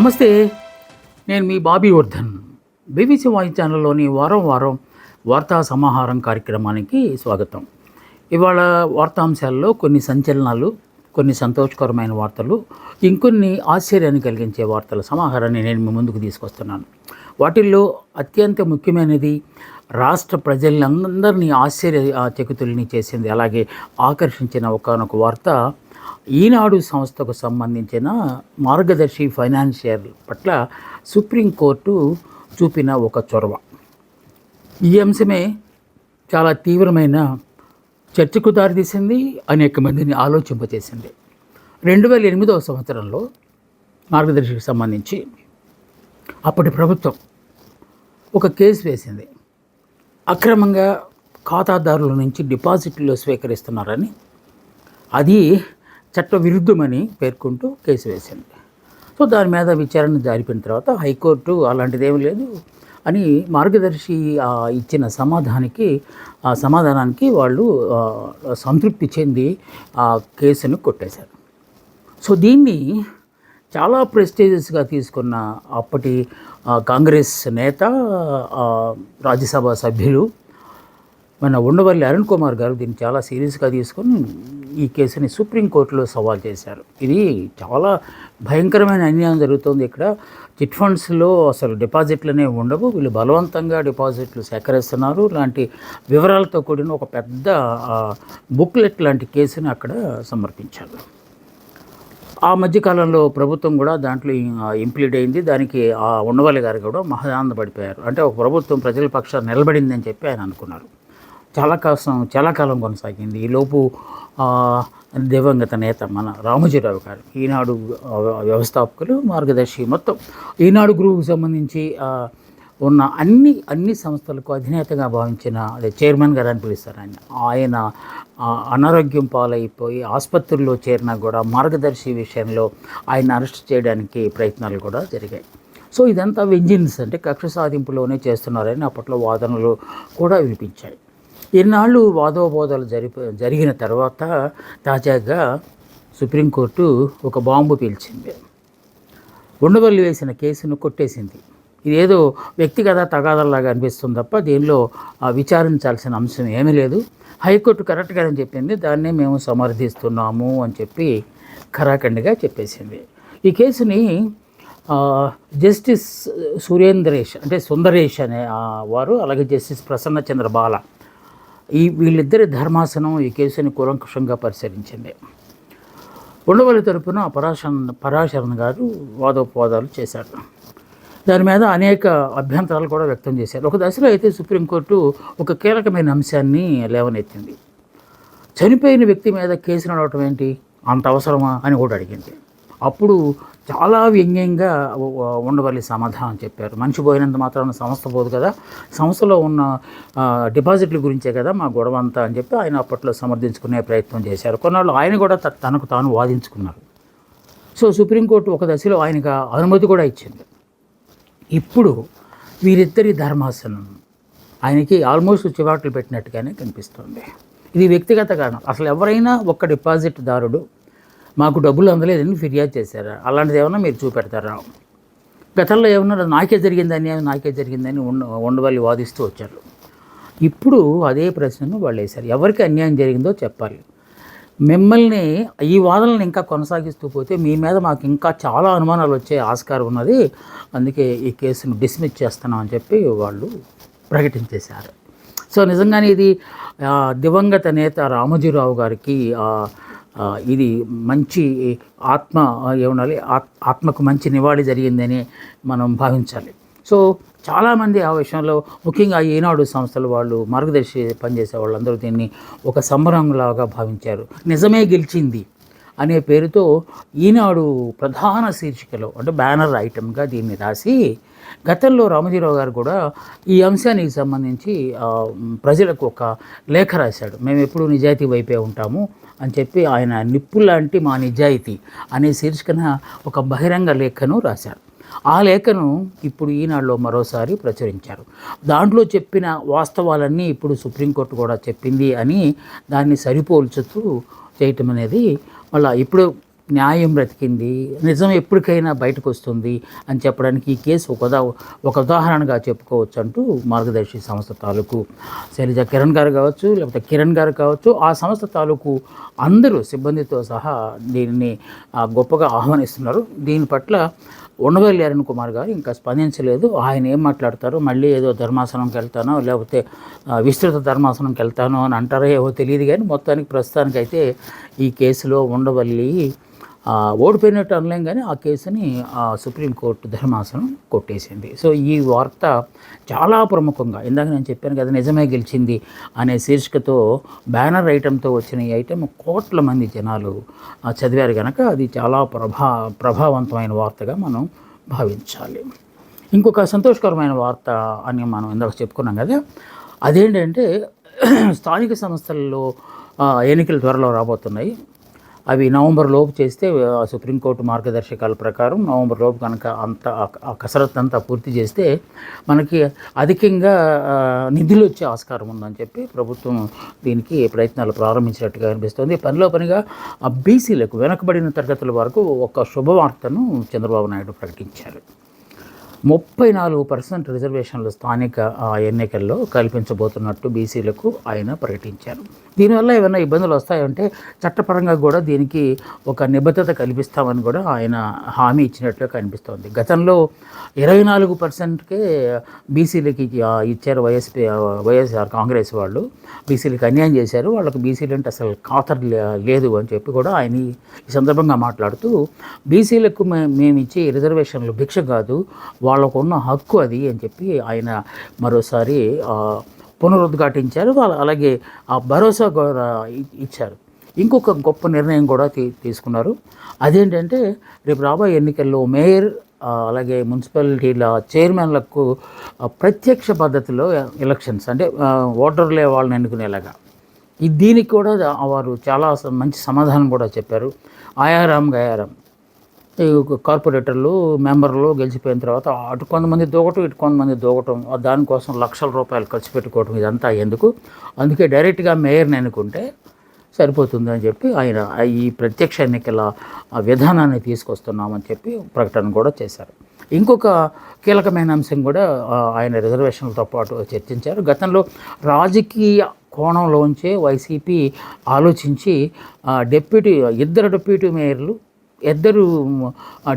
నమస్తే, నేను మీ Bobby Vardhan. BBC voice ఛానల్లోని వారం వారం వార్తా సమాహారం కార్యక్రమానికి స్వాగతం. ఇవాళ వార్తాంశాల్లో కొన్ని సంచలనాలు, కొన్ని సంతోషకరమైన వార్తలు, ఇంకొన్ని ఆశ్చర్యాన్ని కలిగించే వార్తల సమాహారాన్ని నేను మీ ముందుకు తీసుకొస్తున్నాను. వాటిల్లో అత్యంత ముఖ్యమైనది, రాష్ట్ర ప్రజలందరినీ ఆశ్చర్యచకితుల్ని చేసింది, అలాగే ఆకర్షించిన ఒకానొక వార్త ఈనాడు సంస్థకు సంబంధించిన మార్గదర్శి ఫైనాన్షియల్ పట్ల సుప్రీంకోర్టు చూపిన ఒక చొరవ. ఈ అంశమే చాలా తీవ్రమైన చర్చకు దారితీసింది, అనేక మందిని ఆలోచింపచేసింది. 2008వ సంవత్సరంలో మార్గదర్శికి సంబంధించి అప్పటి ప్రభుత్వం ఒక కేసు వేసింది. అక్రమంగా ఖాతాదారుల నుంచి డిపాజిట్లు స్వీకరిస్తున్నారని, అది చట్ట విరుద్ధమని పేర్కొంటూ కేసు వేసింది. సో దాని మీద విచారణ జరిపిన తర్వాత హైకోర్టు అలాంటిదేమీ లేదు అని మార్గదర్శి ఇచ్చిన సమాధానానికి వాళ్ళు సంతృప్తి చెంది ఆ కేసును కొట్టేశారు. సో దీన్ని చాలా ప్రెస్టీజియస్గా తీసుకున్న అప్పటి కాంగ్రెస్ నేత, రాజ్యసభ సభ్యులు మన ఉండవల్లి అరుణ్ కుమార్ గారు దీన్ని చాలా సీరియస్గా తీసుకొని ఈ కేసుని సుప్రీంకోర్టులో సవాల్ చేశారు. ఇది చాలా భయంకరమైన అన్యాయం జరుగుతుంది. ఇక్కడ చిట్ ఫండ్స్లో అసలు డిపాజిట్లనే ఉండవు, వీళ్ళు బలవంతంగా డిపాజిట్లు సేకరిస్తున్నారు లాంటి వివరాలతో కూడిన ఒక పెద్ద బుక్లెట్ లాంటి కేసుని అక్కడ సమర్పించారు. ఆ మధ్యకాలంలో ప్రభుత్వం కూడా దాంట్లో ఇంప్లీడ్ అయింది. దానికి ఆ ఉండవల్లి గారు కూడా మహదానందపడిపోయారు. అంటే ఒక ప్రభుత్వం ప్రజల పక్షాన నిలబడిందని చెప్పి ఆయన అనుకున్నారు. చాలా కాలం కొనసాగింది. ఈలోపు దివంగత నేత మన రామోజీరావు గారు, ఈనాడు వ్యవస్థాపకులు, మార్గదర్శి, మొత్తం ఈనాడు గ్రూప్కి సంబంధించి ఉన్న అన్ని సంస్థలకు అధినేతగా భావించిన, అదే చైర్మన్ గారు అని పిలుస్తారు ఆయన అనారోగ్యం పాలైపోయి ఆసుపత్రుల్లో చేరినా కూడా మార్గదర్శి విషయంలో ఆయన అరెస్ట్ చేయడానికి ప్రయత్నాలు కూడా జరిగాయి. సో ఇదంతా వెంజిన్స్, అంటే కక్ష సాధింపులోనే చేస్తున్నారని అప్పట్లో వాదనలు కూడా వినిపించాయి. ఎన్నాళ్ళు వాదోపవాదాలు జరిగిన తర్వాత తాజాగా సుప్రీంకోర్టు ఒక బాంబు పీల్చింది. ఉండవల్లి వేసిన కేసును కొట్టేసింది. ఇదేదో వ్యక్తిగత తగాదాలాగా అనిపిస్తుంది తప్ప దీనిలో విచారించాల్సిన అంశం ఏమీ లేదు. హైకోర్టు కరెక్ట్గానే చెప్పింది, దాన్నే మేము సమర్థిస్తున్నాము అని చెప్పి ఖరాఖండిగా చెప్పేసింది. ఈ కేసుని జస్టిస్ సుందరేష్ అనే వారు, అలాగే జస్టిస్ ప్రసన్న చంద్ర బాల, వీళ్ళిద్దరి ధర్మాసనం ఈ కేసుని కూలంకషంగా పరిశీలించింది. ఉండవల్లి తరపున పరాశరణ గారు వాదోపవాదాలు చేశారు. దాని మీద అనేక అభ్యంతరాలు కూడా వ్యక్తం చేశారు. ఒక దశలో అయితే సుప్రీంకోర్టు ఒక కీలకమైన అంశాన్ని లేవనెత్తింది. చనిపోయిన వ్యక్తి మీద కేసు నడవటం ఏంటి, అంత అవసరమా అని కూడా అడిగింది. అప్పుడు చాలా వ్యంగ్యంగా ఉండవల్లి సమాధానం చెప్పారు. మనిషి పోయినంత మాత్రాన సంస్థ పోదు కదా, సంస్థలో ఉన్న డిపాజిట్ల గురించే కదా మా గొడవ అంతా అని చెప్పి ఆయన అప్పట్లో సమర్థించుకునే ప్రయత్నం చేశారు. కొన్నాళ్ళు ఆయన కూడా తనకు తాను వాదించుకున్నారు. సో సుప్రీంకోర్టు ఒక దశలో ఆయనకు అనుమతి కూడా ఇచ్చింది. ఇప్పుడు వీరిద్దరి ధర్మాసనం ఆయనకి ఆల్మోస్ట్ చివాట్లు పెట్టినట్టుగానే కనిపిస్తుంది. ఇది వ్యక్తిగత కారణం. అసలు ఎవరైనా ఒక్క డిపాజిట్ దారుడు మాకు డబ్బులు అందలేదని ఫిర్యాదు చేశారా, అలాంటిది ఏమన్నా మీరు చూపెడతారా? గతంలో ఏమన్నా నాకే జరిగిందని ఉండవల్లి వాదిస్తూ వచ్చారు. ఇప్పుడు అదే ప్రశ్నను వాళ్ళు వేశారు. ఎవరికి అన్యాయం జరిగిందో చెప్పాలి. మిమ్మల్ని ఈ వాదనలను ఇంకా కొనసాగిస్తూ పోతే మీ మీద మాకు ఇంకా చాలా అనుమానాలు వచ్చే ఆస్కారం ఉన్నది, అందుకే ఈ కేసును డిస్మిస్ చేస్తున్నాం అని చెప్పి వాళ్ళు ప్రకటించేశారు. సో నిజంగానే ఇది దివంగత నేత రామోజీరావు గారికి ఇది మంచి ఆత్మకు మంచి నివాళి జరిగిందని మనం భావించాలి. సో చాలామంది ఆ విషయంలో, ముఖ్యంగా ఈనాడు సంస్థలు వాళ్ళు, మార్గదర్శి పనిచేసే వాళ్ళందరూ దీన్ని ఒక సంబరంలాగా భావించారు. నిజమే గెలిచింది అనే పేరుతో ఈనాడు ప్రధాన శీర్షికలో, అంటే బ్యానర్ ఐటమ్గా దీన్ని రాసి, గతంలో రామోజీరావు గారు కూడా ఈ అంశానికి సంబంధించి ప్రజలకు ఒక లేఖ రాశాడు. మేము ఎప్పుడూ నిజాయితీ వైపే ఉంటాము అని చెప్పి ఆయన నిప్పులాంటి మా నిజాయితీ అనే శీర్షికన ఒక బహిరంగ లేఖను రాశారు. ఆ లేఖను ఇప్పుడు ఈనాడులో మరోసారి ప్రచురించారు. దాంట్లో చెప్పిన వాస్తవాలన్నీ ఇప్పుడు సుప్రీంకోర్టు కూడా చెప్పింది అని దాన్ని సరిపోల్చుతూ చేయటం అనేది మళ్ళీ ఇప్పుడు న్యాయం బ్రతికింది, నిజం ఎప్పటికైనా బయటకు వస్తుంది అని చెప్పడానికి ఈ కేసు ఒక ఉదాహరణగా చెప్పుకోవచ్చు అంటూ మార్గదర్శి సంస్థ తాలూకు శైలజ కిరణ్ గారు కావచ్చు, లేకపోతే కిరణ్ గారు కావచ్చు, ఆ సంస్థ తాలూకు అందరూ సిబ్బందితో సహా దీనిని గొప్పగా ఆహ్వానిస్తున్నారు. దీని పట్ల ఉండవల్లి అరుణ్ కుమార్ గారు ఇంకా స్పందించలేదు. ఆయన ఏం మాట్లాడతారో, మళ్ళీ ఏదో ధర్మాసనంకి వెళ్తానో లేకపోతే విస్తృత ధర్మాసనంకి వెళ్తానో అని అంటారో ఏవో తెలియదు, కానీ మొత్తానికి ప్రస్తుతానికైతే ఈ కేసులో ఉండవల్లి ఓడిపోయినట్టు అనలేం, కానీ ఆ కేసుని సుప్రీంకోర్టు ధర్మాసనం కొట్టేసింది. సో ఈ వార్త చాలా ప్రముఖంగా, ఇందాక నేను చెప్పాను కదా నిజమే గెలిచింది అనే శీర్షికతో బ్యానర్ ఐటెంతో వచ్చిన ఈ ఐటెం కోట్ల మంది జనాలు చదివారు కనుక అది చాలా ప్రభావవంతమైన వార్తగా మనం భావించాలి. ఇంకొక సంతోషకరమైన వార్త అని మనం ఇందాక చెప్పుకున్నాం కదా, అదేంటంటే స్థానిక సంస్థల్లో ఎన్నికలు త్వరలో రాబోతున్నాయి. అవి నవంబర్ లోపు చేస్తే సుప్రీంకోర్టు మార్గదర్శకాల ప్రకారం నవంబర్ లోపు కనుక ఆ కసరత్తు అంతా పూర్తి చేస్తే మనకి అధికంగా నిధులు వచ్చే ఆస్కారం ఉందని చెప్పి ప్రభుత్వం దీనికి ప్రయత్నాలు ప్రారంభించినట్టుగా అనిపిస్తుంది. పనిలో పనిగా ఆ బీసీలకు, వెనుకబడిన తరగతుల వరకు ఒక శుభవార్తను చంద్రబాబు నాయుడు ప్రకటించారు. 34% రిజర్వేషన్లు స్థానిక ఎన్నికల్లో కల్పించబోతున్నట్టు బీసీలకు ఆయన ప్రకటించారు. దీనివల్ల ఏమైనా ఇబ్బందులు వస్తాయంటే చట్టపరంగా కూడా దీనికి ఒక నిబద్ధత కల్పిస్తామని కూడా ఆయన హామీ ఇచ్చినట్లుగా కనిపిస్తోంది. గతంలో 24%కే బీసీలకి ఇచ్చారు వైఎస్ఆర్ కాంగ్రెస్ వాళ్ళు. బీసీలకు అన్యాయం చేశారు, వాళ్ళకు బీసీలు అంటే అసలు ఖాతరు లేదు అని చెప్పి కూడా ఆయన ఈ సందర్భంగా మాట్లాడుతూ, బీసీలకు మేము ఇచ్చే రిజర్వేషన్లు భిక్ష కాదు, వాళ్ళకు ఉన్న హక్కు అది అని చెప్పి ఆయన మరోసారి పునరుద్ఘాటించారు. అలాగే ఆ భరోసా కూడా ఇచ్చారు. ఇంకొక గొప్ప నిర్ణయం కూడా తీసుకున్నారు. అదేంటంటే రేపు రాబోయే ఎన్నికల్లో మేయర్ అలాగే మున్సిపాలిటీల చైర్మన్లకు ప్రత్యక్ష పద్ధతిలో ఎలక్షన్స్, అంటే ఓటర్లే వాళ్ళని ఎన్నుకునేలాగా, దీనికి కూడా వారు చాలా మంచి సమాధానం కూడా చెప్పారు. ఆయారాం గయారాం కార్పొరేటర్లు మెంబర్లు గెలిచిపోయిన తర్వాత అటు కొంతమంది దూకటం, ఇటు కొంతమంది దూకటం, దానికోసం లక్షల రూపాయలు ఖర్చు పెట్టుకోవటం, ఇదంతా ఎందుకు, అందుకే డైరెక్ట్గా మేయర్ని ఎన్నుకుంటే సరిపోతుందని చెప్పి ఆయన ఈ ప్రత్యక్ష ఎన్నికల విధానాన్ని తీసుకొస్తున్నామని చెప్పి ప్రకటన కూడా చేశారు. ఇంకొక కీలకమైన అంశం కూడా ఆయన రిజర్వేషన్లతో పాటు చర్చించారు. గతంలో రాజకీయ కోణంలోంచే వైసీపీ ఆలోచించి ఇద్దరు డిప్యూటీ మేయర్లు, ఇద్దరు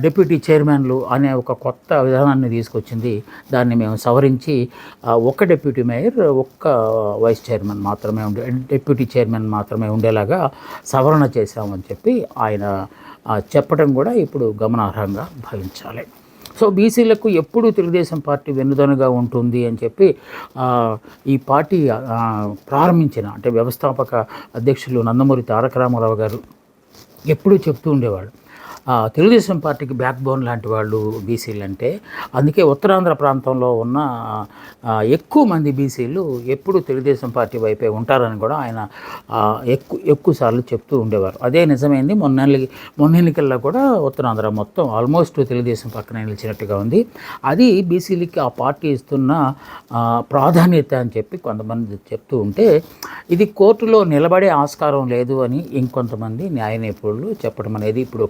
డిప్యూటీ చైర్మన్లు అనే ఒక కొత్త విధానాన్ని తీసుకొచ్చింది. దాన్ని మేము సవరించి ఒక్క డిప్యూటీ మేయర్, ఒక్క వైస్ చైర్మన్ మాత్రమే డిప్యూటీ చైర్మన్ మాత్రమే ఉండేలాగా సవరణ చేశామని చెప్పి ఆయన చెప్పడం కూడా ఇప్పుడు గమనార్హంగా భావించాలి. సో బీసీలకు ఎప్పుడు తెలుగుదేశం పార్టీ వెన్నుదన్నుగా ఉంటుంది అని చెప్పి ఈ పార్టీ ప్రారంభించిన, అంటే వ్యవస్థాపక అధ్యక్షులు నందమూరి తారక రామారావు గారు ఎప్పుడూ చెప్తూ ఉండేవాడు, తెలుగుదేశం పార్టీకి బ్యాక్ బోన్ లాంటి వాళ్ళు బీసీలు అంటే. అందుకే ఉత్తరాంధ్ర ప్రాంతంలో ఉన్న ఎక్కువ మంది బీసీలు ఎప్పుడు తెలుగుదేశం పార్టీ వైపే ఉంటారని కూడా ఆయన ఎక్కువసార్లు చెప్తూ ఉండేవారు. అదే నిజమైంది. మొన్న ఎన్నికల్లో కూడా ఉత్తరాంధ్ర మొత్తం ఆల్మోస్ట్ తెలుగుదేశం పక్కన నిలిచినట్టుగా ఉంది. అది బీసీలకి ఆ పార్టీ ఇస్తున్న ప్రాధాన్యత అని చెప్పి కొంతమంది చెప్తూ ఉంటే, ఇది కోర్టులో నిలబడే ఆస్కారం లేదు అని ఇంకొంతమంది న్యాయ నిపుణులు చెప్పడం అనేది ఇప్పుడు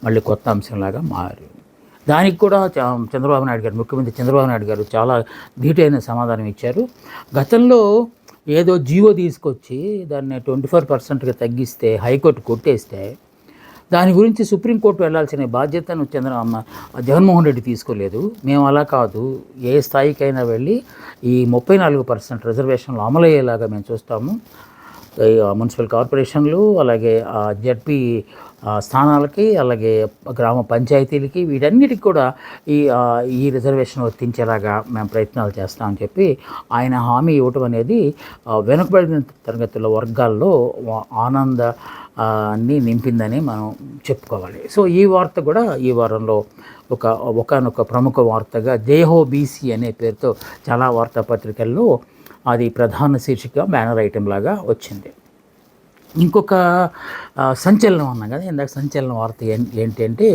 మళ్ళీ కొత్త అంశంలాగా మారి, దానికి కూడా చంద్రబాబు నాయుడు గారు, ముఖ్యమంత్రి చంద్రబాబు నాయుడు గారు చాలా ధీటైన సమాధానం ఇచ్చారు. గతంలో ఏదో జీవో తీసుకొచ్చి దాన్ని 24%గా తగ్గిస్తే హైకోర్టు కొట్టేస్తే దాని గురించి సుప్రీంకోర్టు వెళ్లాల్సిన బాధ్యతను జగన్మోహన్ రెడ్డి తీసుకోలేదు. మేము అలా కాదు, ఏ స్థాయికైనా వెళ్ళి ఈ 34% రిజర్వేషన్లు అమలయ్యేలాగా మేము చూస్తాము. మున్సిపల్ కార్పొరేషన్లు, అలాగే జడ్పీ స్థానాలకి, అలాగే గ్రామ పంచాయతీలకి, వీటన్నిటికి కూడా ఈ రిజర్వేషన్ వర్తించేలాగా మేము ప్రయత్నాలు చేస్తామని చెప్పి ఆయన హామీ ఇవ్వటం అనేది వెనుకబడిన తరగతుల వర్గాల్లో ఆనందాన్ని నింపిందని మనం చెప్పుకోవాలి. సో ఈ వార్త కూడా ఈ వారంలో ఒకనొక ప్రముఖ వార్తగా జయహో బీసీ అనే పేరుతో చాలా వార్తాపత్రికల్లో అది ప్రధాన శీర్షిక, బ్యానర్ ఐటెం లాగా వచ్చింది. ఇంకొక సంచలనం అన్నాం కదా ఇందాక, సంచలన వార్త ఏంటంటే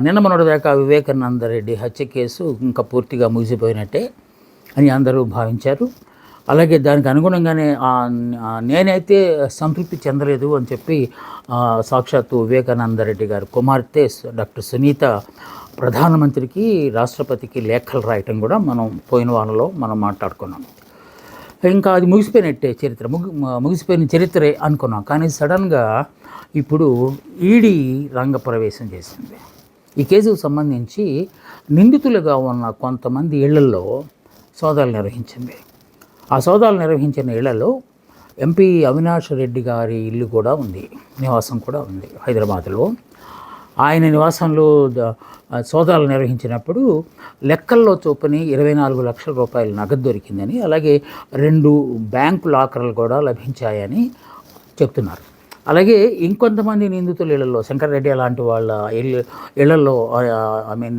నిన్న మొన్నటి దాకా వివేకానంద రెడ్డి హత్య కేసు ఇంకా పూర్తిగా ముగిసిపోయినట్టే అని అందరూ భావించారు. అలాగే దానికి అనుగుణంగానే నేనైతే సంతృప్తి చెందలేదు అని చెప్పి సాక్షాత్తు వివేకానంద రెడ్డి గారు కుమార్తె డాక్టర్ సునీత ప్రధానమంత్రికి రాష్ట్రపతికి లేఖలు రాయటం కూడా మనం పోయిన వారంలో మనం మాట్లాడుకున్నాం. ఇంకా అది ముగిసిపోయినట్టే చరిత్ర, ముగిసిపోయిన చరిత్రే అనుకున్నాం. కానీ సడన్గా ఇప్పుడు ఈడీ రంగప్రవేశం చేసింది. ఈ కేసుకు సంబంధించి నిందితులుగా ఉన్న కొంతమంది ఇళ్లలో సోదాలు నిర్వహించింది. ఆ సోదాలు నిర్వహించిన ఇళ్లలో ఎంపీ అవినాష్ రెడ్డి గారి ఇల్లు కూడా ఉంది, నివాసం కూడా ఉంది హైదరాబాద్లో. ఆయన నివాసంలో సోదాలు నిర్వహించినప్పుడు లెక్కల్లో చొప్పున 24 లక్షల రూపాయలు నగదు దొరికిందని, అలాగే 2 బ్యాంకు లాకర్లు కూడా లభించాయని చెప్తున్నారు. అలాగే ఇంకొంతమంది నిందితుల ఇళ్లలో, శంకర్ రెడ్డి అలాంటి వాళ్ళ ఇళ్లలో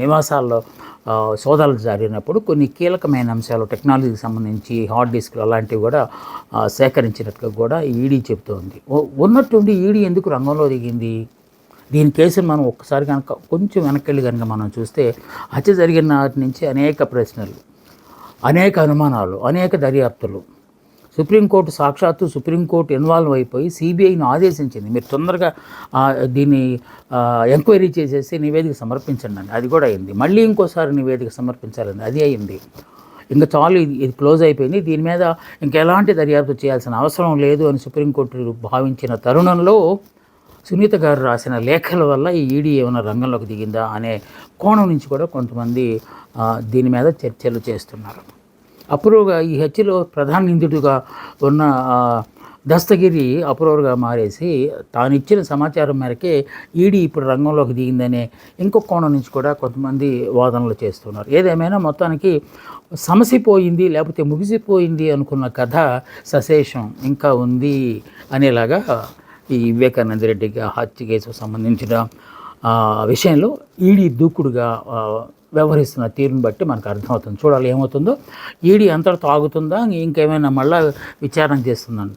నివాసాల్లో సోదాలు జరిగినప్పుడు కొన్ని కీలకమైన అంశాలు, టెక్నాలజీకి సంబంధించి హార్డ్ డిస్క్లు అలాంటివి కూడా సేకరించినట్టుగా కూడా ఈడీ చెబుతోంది. ఉన్నట్టుండి ఈడీ ఎందుకు రంగంలో దిగింది? దీని కేసును మనం ఒక్కసారి కనుక కొంచెం వెనక్కి కనుక మనం చూస్తే, హత్య జరిగిన నాటి నుంచి అనేక ప్రశ్నలు, అనేక అనుమానాలు, అనేక దర్యాప్తులు. సుప్రీంకోర్టు ఇన్వాల్వ్ అయిపోయి సిబిఐని ఆదేశించింది, మీరు తొందరగా దీన్ని ఎంక్వైరీ చేసేసి నివేదిక సమర్పించండి అని. అది కూడా అయింది. మళ్ళీ ఇంకోసారి నివేదిక సమర్పించాలని, అది అయింది. ఇంకా చాలు, ఇది క్లోజ్ అయిపోయింది, దీని మీద ఇంకెలాంటి దర్యాప్తు చేయాల్సిన అవసరం లేదు అని సుప్రీంకోర్టు భావించిన తరుణంలో సునీత గారు రాసిన లేఖల వల్ల ఈ ఈడీ ఏమైనా రంగంలోకి దిగిందా అనే కోణం నుంచి కూడా కొంతమంది దీని మీద చర్చలు చేస్తున్నారు. అప్రూవ్గా ఈ హత్యలో ప్రధాన నిందితుడిగా ఉన్న దస్తగిరి అప్రూవర్గా మారేసి తాను ఇచ్చిన సమాచారం మేరకే ఈడీ ఇప్పుడు రంగంలోకి దిగిందనే ఇంకొక కోణం నుంచి కూడా కొంతమంది వాదనలు చేస్తున్నారు. ఏదేమైనా మొత్తానికి సమసిపోయింది, లేకపోతే ముగిసిపోయింది అనుకున్న కథ సశేషం ఇంకా ఉంది అనేలాగా ఈ వివేకానంద రెడ్డి హత్య కేసుకు సంబంధించిన విషయంలో ఈడీ దూకుడుగా వ్యవహరిస్తున్న తీరుని బట్టి మనకు అర్థమవుతుంది. చూడాలి ఏమవుతుందో. ఈడీ అంతటితో ఆగుతుందా, ఇంకేమైనా మళ్ళా విచారణ చేస్తుందంట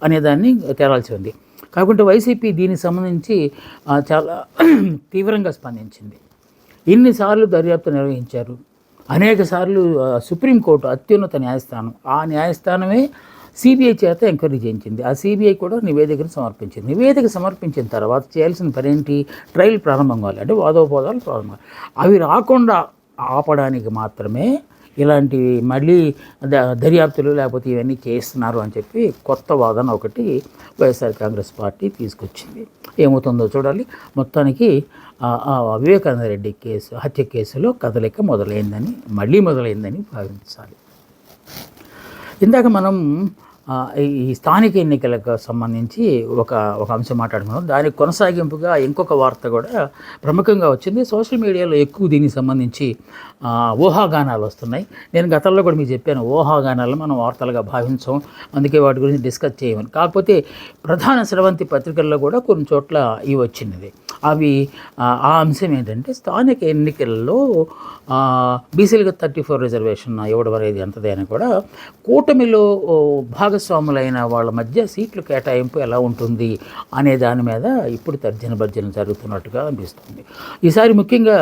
అనేదాన్ని తేలాల్సి ఉంది. కాకుంటే వైసీపీ దీనికి సంబంధించి చాలా తీవ్రంగా స్పందించింది. ఇన్నిసార్లు దర్యాప్తు నిర్వహించారు, అనేకసార్లు సుప్రీంకోర్టు అత్యున్నత న్యాయస్థానం, ఆ న్యాయస్థానమే సిబిఐ చేత ఎంక్వైరీ చేయించింది. ఆ సిబిఐ కూడా నివేదికను సమర్పించింది. నివేదిక సమర్పించిన తర్వాత చేయాల్సిన పని ఏంటి? ట్రయల్ ప్రారంభం కావాలి, అంటే వాదోపవాదాలు ప్రారంభం. అవి రాకుండా ఆపడానికి మాత్రమే ఇలాంటి మళ్ళీ దర్యాప్తులు లేకపోతే ఇవన్నీ చేస్తున్నారు అని చెప్పి కొత్త వాదన ఒకటి వైఎస్ఆర్ కాంగ్రెస్ పార్టీ తీసుకొచ్చింది. ఏమవుతుందో చూడాలి. మొత్తానికి వివేకానంద రెడ్డి హత్య కేసులో కదలిక మొదలైందని భావించాలి. ఇందాక మనం ఈ స్థానిక ఎన్నికలకు సంబంధించి ఒక అంశం మాట్లాడుకున్నాం. దానికి కొనసాగింపుగా ఇంకొక వార్త కూడా ప్రముఖంగా వచ్చింది. సోషల్ మీడియాలో ఎక్కువ దీనికి సంబంధించి ఊహాగానాలు వస్తున్నాయి. నేను గతంలో కూడా మీకు చెప్పాను, ఊహాగానాలను మనం వార్తలుగా భావించాం, అందుకే వాటి గురించి డిస్కస్ చేయమని. కాకపోతే ప్రధాన స్రవంతి పత్రికల్లో కూడా కొన్ని చోట్ల ఇవి వచ్చినది. ఆ అంశం ఏంటంటే, స్థానిక ఎన్నికల్లో బీసీలుగా 34 రిజర్వేషన్ ఇవ్వడం అనేది ఎంతది అని కూడా, కూటమిలో భాగస్వాములైన వాళ్ళ మధ్య సీట్లు కేటాయింపు ఎలా ఉంటుంది అనే దాని మీద ఇప్పుడు తర్జన భర్జన జరుగుతున్నట్టుగా అనిపిస్తుంది. ఈసారి ముఖ్యంగా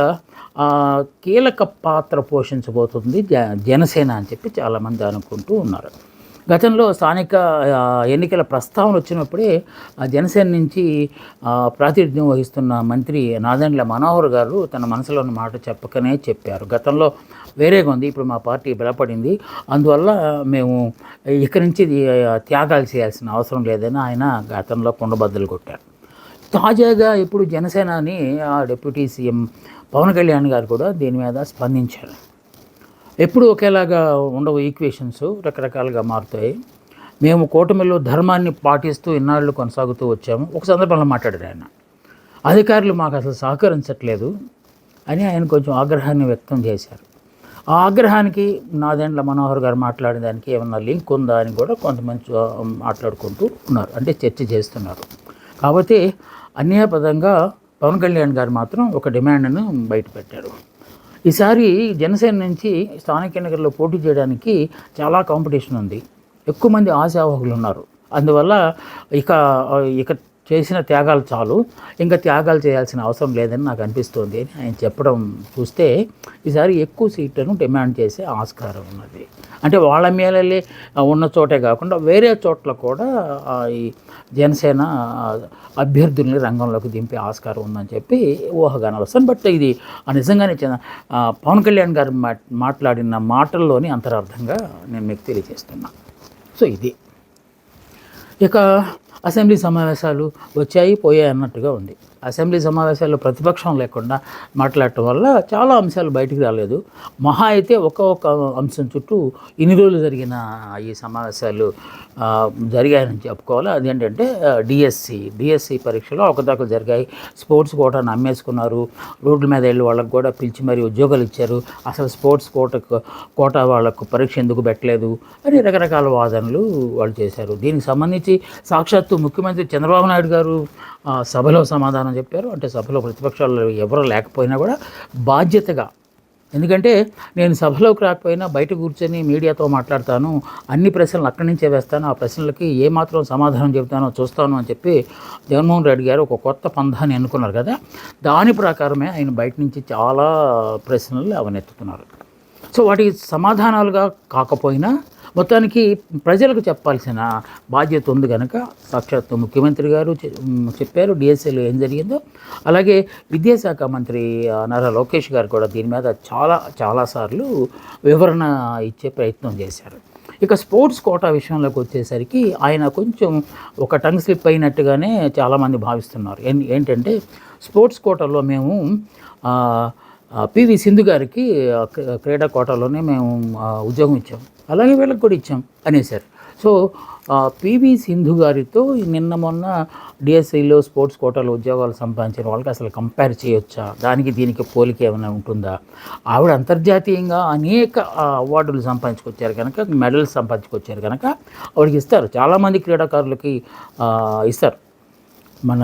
కీలక పాత్ర పోషించబోతుంది జనసేన అని చెప్పి చాలామంది అనుకుంటూ ఉన్నారు. గతంలో స్థానిక ఎన్నికల ప్రస్తావన వచ్చినప్పుడే జనసేన నుంచి ప్రాతినిధ్యం వహిస్తున్న మంత్రి నాదెండ్ల మనోహర్ గారు తన మనసులో ఉన్న మాట చెప్పకనే చెప్పారు. గతంలో వేరేగా ఉంది, ఇప్పుడు మా పార్టీ బలపడింది, అందువల్ల మేము ఇక్కడి నుంచి త్యాగాలు చేయాల్సిన అవసరం లేదని ఆయన గతంలో కుండబద్దలు కొట్టారు. తాజాగా ఇప్పుడు జనసేనాని డిప్యూటీ సీఎం పవన్ కళ్యాణ్ గారు కూడా దీని మీద స్పందించారు. ఎప్పుడు ఒకేలాగా ఉండవు, ఈక్వేషన్స్ రకరకాలుగా మారుతాయి. మేము కూటమిలో ధర్మాన్ని పాటిస్తూ ఇన్నాళ్ళు కొనసాగుతూ వచ్చాము. ఒక సందర్భంలో మాట్లాడారు ఆయన, అధికారులు మాకు అసలు సహకరించట్లేదు అని ఆయన కొంచెం ఆగ్రహాన్ని వ్యక్తం చేశారు. ఆ ఆగ్రహానికి నాదెండ్ల మనోహర్ గారు మాట్లాడిన దానికి ఏమన్నా లింక్ ఉందా అని కూడా కొంతమంది మాట్లాడుకుంటూ ఉన్నారు, అంటే చర్చ చేస్తున్నారు. కాబట్టి అన్యాయపదంగా పవన్ కళ్యాణ్ గారు మాత్రం ఒక డిమాండ్ను బయటపెట్టారు. ఈసారి జనసేన నుంచి స్థానిక ఎన్నికల్లో పోటీ చేయడానికి చాలా కాంపిటీషన్ ఉంది, ఎక్కువ మంది ఆశావాహులు ఉన్నారు. అందువల్ల ఇక చేసిన త్యాగాలు చాలు, ఇంకా త్యాగాలు చేయాల్సిన అవసరం లేదని నాకు అనిపిస్తోంది అని ఆయన చెప్పడం చూస్తే ఈసారి ఎక్కువ సీట్లను డిమాండ్ చేసే ఆస్కారం ఉన్నది. అంటే వాళ్ళ మేలలే ఉన్న చోటే కాకుండా వేరే చోట్ల కూడా ఈ జనసేన అభ్యర్థుల్ని రంగంలోకి దింపే ఆస్కారం ఉందని చెప్పి ఊహాగానాలు వస్తాను. బట్ ఇది నిజంగానే పవన్ కళ్యాణ్ గారు మాట్లాడిన మాటల్లోని అంతరార్థంగా నేను మీకు తెలియజేస్తున్నా. సో ఇది ఇక అసెంబ్లీ సమావేశాలు వచ్చాయి పోయాయి అన్నట్టుగా ఉంది. అసెంబ్లీ సమావేశాల్లో ప్రతిపక్షం లేకుండా మాట్లాడటం వల్ల చాలా అంశాలు బయటికి రాలేదు. మహా అయితే ఒక్కొక్క అంశం చుట్టూ ఇన్ని రోజులు జరిగిన ఈ సమావేశాలు జరిగాయని చెప్పుకోవాలి. అదేంటంటే డిఎస్సి పరీక్షలో అవకతవకలు జరిగాయి. స్పోర్ట్స్ కోటాను అమ్మేసుకున్నారు. రోడ్ల మీద వెళ్ళి వాళ్ళకు కూడా పిలిచి మరీ ఉద్యోగాలు ఇచ్చారు. అసలు స్పోర్ట్స్ కోటా వాళ్ళకు పరీక్ష ఎందుకు పెట్టలేదు అని రకరకాల వాదనలు వాళ్ళు చేశారు. దీనికి సంబంధించి సాక్షాత్తు ముఖ్యమంత్రి చంద్రబాబు నాయుడు గారు సభలో సమాధానం చెప్పారు. అంటే సభలో ప్రతిపక్షాలు ఎవరు లేకపోయినా కూడా బాధ్యతగా, ఎందుకంటే నేను సభలోకి రాకపోయినా బయట కూర్చొని మీడియాతో మాట్లాడతాను, అన్ని ప్రశ్నలు అక్కడి నుంచే వేస్తాను, ఆ ప్రశ్నలకి ఏమాత్రం సమాధానం చెబుతానో చూస్తాను అని చెప్పి జగన్మోహన్ రెడ్డి గారు ఒక కొత్త పంథాన్ని ఎన్నుకున్నారు కదా. దాని ప్రకారమే ఆయన బయట నుంచి చాలా ప్రశ్నలు అవనెత్తుతున్నారు. సో వాటికి సమాధానాలుగా కాకపోయినా మొత్తానికి ప్రజలకు చెప్పాల్సిన బాధ్యత ఉంది కనుక సాక్షాత్తు ముఖ్యమంత్రి గారు చెప్పారు డిఎస్సీలో ఏం జరిగిందో. అలాగే విద్యాశాఖ మంత్రి నారా లోకేష్ గారు కూడా దీని మీద చాలాసార్లు వివరణ ఇచ్చే ప్రయత్నం చేశారు. ఇక స్పోర్ట్స్ కోటా విషయంలోకి వచ్చేసరికి ఆయన కొంచెం ఒక టంగ్ స్లిప్ అయినట్టుగానే చాలామంది భావిస్తున్నారు. ఏంటంటే స్పోర్ట్స్ కోటాలో మేము పివి సింధు గారికి క్రీడా కోటాలోనే మేము ఉద్యోగం ఇచ్చాం, అలాగే వీళ్ళకి కూడా ఇచ్చాం అనేసారు. సో పివి సింధు గారితో నిన్న మొన్న డిఎస్సిలో స్పోర్ట్స్ కోటాలో ఉద్యోగాలు సంపాదించిన వాళ్ళకి అసలు కంపేర్ చేయొచ్చా? దానికి దీనికి పోలిక ఏమైనా ఉంటుందా? ఆవిడ అంతర్జాతీయంగా అనేక అవార్డులు సంపాదించుకొచ్చారు కనుక, మెడల్స్ సంపాదించుకొచ్చారు కనుక ఆవిడకి ఇస్తారు. చాలామంది క్రీడాకారులకి ఇస్తారు. మన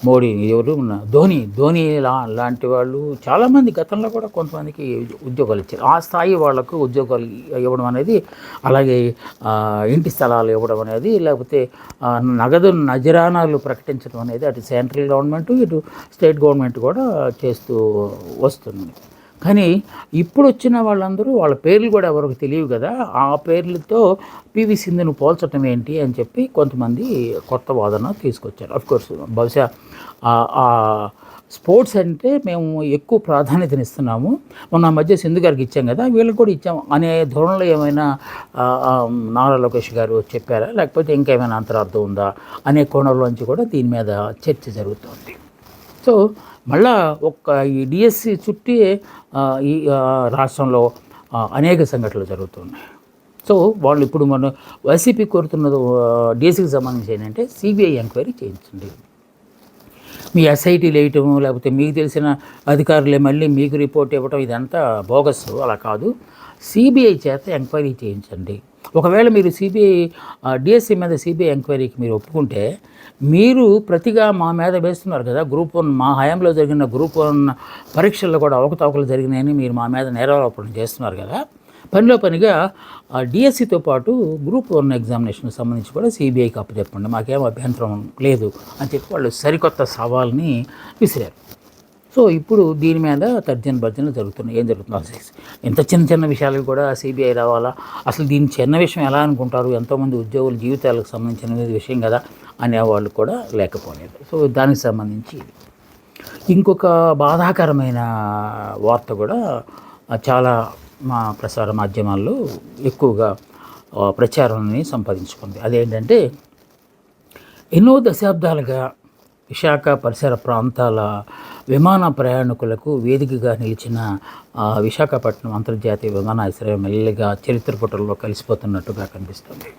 మోడీ ఎవరు ధోని లాంటి వాళ్ళు చాలామంది గతంలో కూడా కొంతమందికి ఉద్యోగాలు ఇచ్చారు. ఆ స్థాయి వాళ్లకు ఉద్యోగాలు ఇవ్వడం అనేది, అలాగే ఇంటి స్థలాలు ఇవ్వడం అనేది, లేకపోతే నగదు నజరానాలు ప్రకటించడం అనేది అటు సెంట్రల్ గవర్నమెంట్ ఇటు స్టేట్ గవర్నమెంట్ కూడా చేస్తూ వస్తుంది. కానీ ఇప్పుడు వచ్చిన వాళ్ళందరూ వాళ్ళ పేర్లు కూడా ఎవరికి తెలియవు కదా, ఆ పేర్లతో పివి సింధును పోల్చడం ఏంటి అని చెప్పి కొంతమంది కొత్త వాదన తీసుకొచ్చారు. అఫ్కోర్స్ బహుశా స్పోర్ట్స్ అంటే మేము ఎక్కువ ప్రాధాన్యతనిస్తున్నాము, మొన్న మధ్య సింధు గారికి ఇచ్చాం కదా, వీళ్ళకి కూడా ఇచ్చాం అనే ధోరణిలో ఏమైనా నారా లోకేష్ గారు చెప్పారా, లేకపోతే ఇంకేమైనా అంతరార్థం ఉందా అనే కోణంలోంచి కూడా దీని మీద చర్చ జరుగుతుంది. సో మళ్ళా ఈ డిఎస్సి చుట్టే ఈ రాష్ట్రంలో అనేక సంఘటనలు జరుగుతున్నాయి. సో వాళ్ళు ఇప్పుడు మన వైసీపీ కోరుతున్నది డిఎస్సికి సంబంధించి ఏంటంటే సిబిఐ ఎంక్వైరీ చేయించండి. మీ ఎస్ఐటీలు వేయటం, లేకపోతే మీకు తెలిసిన అధికారులే మళ్ళీ మీకు రిపోర్ట్ ఇవ్వటం ఇదంతా బోగస్. అలా కాదు, సిబిఐ చేత ఎంక్వైరీ చేయించండి. ఒకవేళ మీరు డిఎస్సి మీద సిబిఐ ఎంక్వైరీకి మీరు ఒప్పుకుంటే, మీరు ప్రతిగా మా మీద వేస్తున్నారు కదా, గ్రూప్ 1 మా హయాంలో జరిగిన గ్రూప్ 1 పరీక్షల్లో కూడా అవకతవకలు జరిగినాయని మీరు మా మీద నేరారోపణ చేస్తున్నారు కదా, పనిలో పనిగా డిఎస్సితో పాటు గ్రూప్ 1 ఎగ్జామినేషన్కి సంబంధించి కూడా సిబిఐకి అప్పచెప్పండి, మాకేం అభ్యంతరం లేదు అని చెప్పి వాళ్ళు సరికొత్త సవాల్ని విసిరారు. సో ఇప్పుడు దీని మీద తర్జన భర్జనలు జరుగుతున్నాయి. ఏం జరుగుతుంది? ఎంత చిన్న విషయాలకు కూడా సిబిఐ రావాలా? అసలు దీని చిన్న విషయం ఎలా అనుకుంటారు? ఎంతోమంది ఉద్యోగుల జీవితాలకు సంబంధించిన విషయం కదా అనేవాళ్ళు కూడా లేకపోలేదు. సో దానికి సంబంధించి ఇంకొక బాధాకరమైన వార్త కూడా చాలా మా ప్రసార మాధ్యమాల్లో ఎక్కువగా ప్రచారాన్ని సంపాదించుకుంది. అదేంటంటే, ఎన్నో దశాబ్దాలుగా విశాఖ పరిసర ప్రాంతాల విమాన ప్రయాణికులకు వేదికగా నిలిచిన విశాఖపట్నం అంతర్జాతీయ విమానాశ్రయం మెల్లిగా చరిత్ర పుటల్లో కలిసిపోతున్నట్టుగా కనిపిస్తుంది.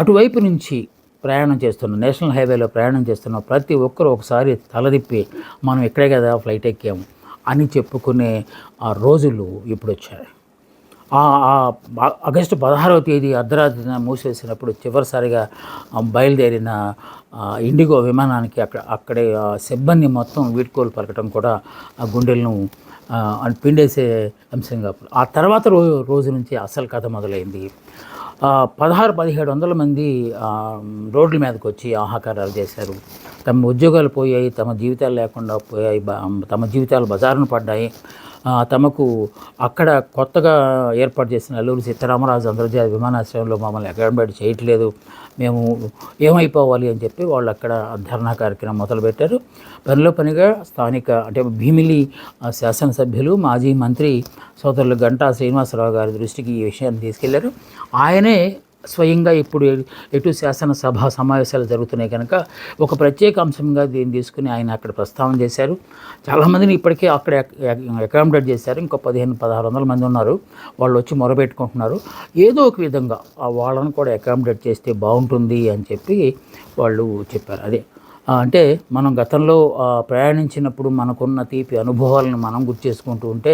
అటువైపు నుంచి ప్రయాణం చేస్తున్న, నేషనల్ హైవేలో ప్రయాణం చేస్తున్న ప్రతి ఒక్కరూ ఒకసారి తలదిప్పి మనం ఇక్కడే కదా ఫ్లైట్ ఎక్కాము అని చెప్పుకునే ఆ రోజులు ఇప్పుడు వచ్చాయి. ఆగస్టు 16వ తేదీ అర్ధరాత్రిన మూసివేసినప్పుడు చివరిసారిగా బయలుదేరిన ఇండిగో విమానానికి అక్కడే సిబ్బంది మొత్తం వీడ్కోలు పలకటం కూడా ఆ గుండెలను పిండేసే అంశంగా. ఆ తర్వాత రోజు నుంచి అసలు కథ మొదలైంది. 16-1700 మంది రోడ్ల మీదకి వచ్చి ఆహాకారాలు చేశారు. తమ ఉద్యోగాలు పోయాయి, తమ జీవితాలు లేకుండా పోయాయి, తమ జీవితాలు బజారున పడ్డాయి. తమకు అక్కడ కొత్తగా ఏర్పాటు చేసిన అల్లూరి సీతారామరాజు అంతర్జాతీయ విమానాశ్రయంలో మమ్మల్ని అకామిడేట్ చేయట్లేదు, మేము ఏమైపోవాలి అని చెప్పి వాళ్ళు అక్కడ ధర్నా కార్యక్రమం మొదలుపెట్టారు. పనిలో పనిగా స్థానిక అంటే భీమిలి శాసనసభ్యులు మాజీ మంత్రి సోదరులు గంటా శ్రీనివాసరావు గారి దృష్టికి ఈ విషయాన్ని తీసుకెళ్లారు. ఆయనే స్వయంగా ఇప్పుడు ఎటు శాసనసభ సమావేశాలు జరుగుతున్నాయి కనుక ఒక ప్రత్యేక అంశంగా దీన్ని తీసుకుని ఆయన అక్కడ ప్రస్తావన చేశారు. చాలామందిని ఇప్పటికే అక్కడ అకామిడేట్ చేశారు. ఇంకో 1500-1600 మంది ఉన్నారు. వాళ్ళు వచ్చి మొరబెట్టుకుంటున్నారు. ఏదో ఒక విధంగా వాళ్ళను కూడా అకామిడేట్ చేస్తే బాగుంటుంది అని చెప్పి వాళ్ళు చెప్పారు. అదే అంటే మనం గతంలో ప్రయాణించినప్పుడు మనకున్న తీపి అనుభవాలను మనం గుర్తు చేసుకుంటూ ఉంటే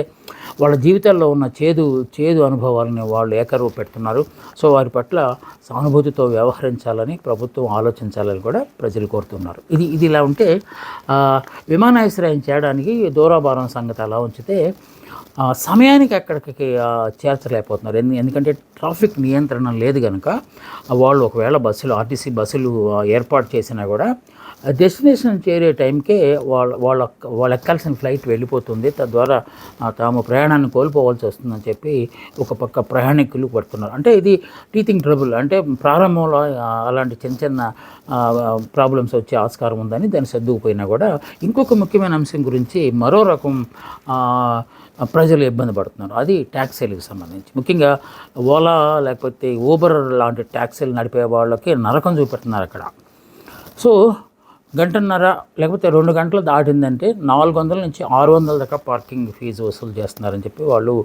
వాళ్ళ జీవితాల్లో ఉన్న చేదు అనుభవాలని వాళ్ళు ఏకరువు పెడుతున్నారు. సో వారి పట్ల సానుభూతితో వ్యవహరించాలని ప్రభుత్వం ఆలోచించాలని కూడా ప్రజలు కోరుతున్నారు. ఇది ఇలా ఉంటే విమానాశ్రయం చేయడానికి దూరాభారం సంగతి అలా ఉంచితే సమయానికి అక్కడికి చేర్చలేకపోతున్నారు. ఎందుకంటే ట్రాఫిక్ నియంత్రణ లేదు కనుక వాళ్ళు ఒకవేళ ఆర్టీసీ బస్సులు ఏర్పాటు చేసినా కూడా డెస్టినేషన్ చేరే టైంకే వాళ్ళు ఎక్కాల్సిన ఫ్లైట్ వెళ్ళిపోతుంది. తద్వారా తాము ప్రయాణాన్ని కోల్పోవాల్సి వస్తుందని చెప్పి ఒక పక్క ప్రయాణికులు పడుతున్నారు. అంటే ఇది టీచింగ్ ట్రబుల్, అంటే ప్రారంభంలో అలాంటి చిన్న ప్రాబ్లమ్స్ వచ్చే ఆస్కారం ఉందని దాన్ని సర్దుకుపోయినా కూడా ఇంకొక ముఖ్యమైన అంశం గురించి మరో రకం ప్రజలు ఇబ్బంది పడుతున్నారు. అది ట్యాక్సీలకు సంబంధించి, ముఖ్యంగా ఓలా లేకపోతే ఊబర్ లాంటి ట్యాక్సీలు నడిపే వాళ్ళకి నరకం చూపెడుతున్నారు అక్కడ. సో గంటన్నర లేకపోతే 2 గంటలు దాటిందంటే 400 నుంచి 600 దాకా పార్కింగ్ ఫీజు వసూలు చేస్తున్నారని చెప్పి వాళ్ళు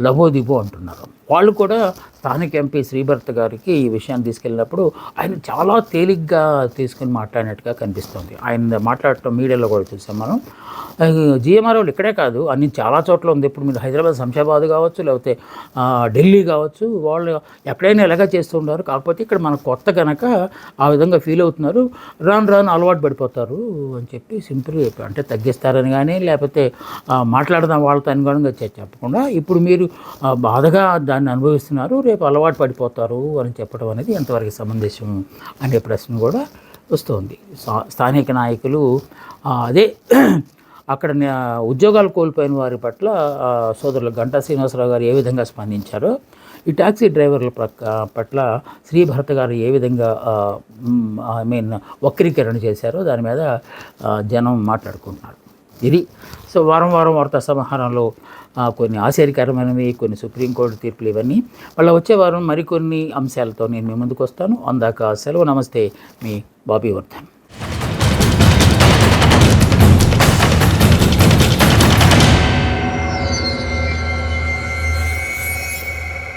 లబోదిబో అంటున్నారు. వాళ్ళు కూడా స్థానిక ఎంపీ శ్రీభర్త గారికి ఈ విషయాన్ని తీసుకెళ్ళినప్పుడు ఆయన చాలా తేలిగ్గా తీసుకుని మాట్లాడినట్టుగా కనిపిస్తుంది. ఆయన మాట్లాడటం మీడియాలో కూడా చూసాం మనం. జిఎంఆర్ఓలు ఇక్కడే కాదు, అన్ని చాలా చోట్ల ఉంది. ఇప్పుడు మీరు హైదరాబాద్ శంషాబాద్ కావచ్చు, లేకపోతే ఢిల్లీ కావచ్చు, వాళ్ళు ఎక్కడైనా ఎలాగా చేస్తుంటారు. కాకపోతే ఇక్కడ మనకు కొత్త కనుక ఆ విధంగా ఫీల్ అవుతున్నారు. రాను అలవాటు పడిపోతారు అని చెప్పి సింపుల్గా చెప్పారు. అంటే తగ్గిస్తారని కానీ లేకపోతే మాట్లాడదాం వాళ్ళతో అనుగుణంగా చెప్పకుండా ఇప్పుడు మీరు బాధగా దాన్ని అనుభవిస్తున్నారు, రేపు అలవాటు పడిపోతారు అని చెప్పడం అనేది ఎంతవరకు సమంజసం అనే ప్రశ్న కూడా వస్తుంది. స్థానిక నాయకులు అదే అక్కడ ఉద్యోగాలు కోల్పోయిన వారి పట్ల సోదరులు గంటా శ్రీనివాసరావు గారు ఏ విధంగా స్పందించారో, ఈ ట్యాక్సీ డ్రైవర్ల పట్ల శ్రీభరత్ గారు ఏ విధంగా వక్రీకరణ చేశారో దాని మీద జనం మాట్లాడుకుంటున్నారు. ఇది సో వారం వార్తా సమాహారంలో కొన్ని ఆశ్చర్యకరమైనవి, కొన్ని సుప్రీంకోర్టు తీర్పులు, ఇవన్నీ మళ్ళీ వచ్చే వారం మరికొన్ని అంశాలతో నేను మీ ముందుకు వస్తాను. అందాక సెలవు. నమస్తే, మీ బాబీ వర్ధన్.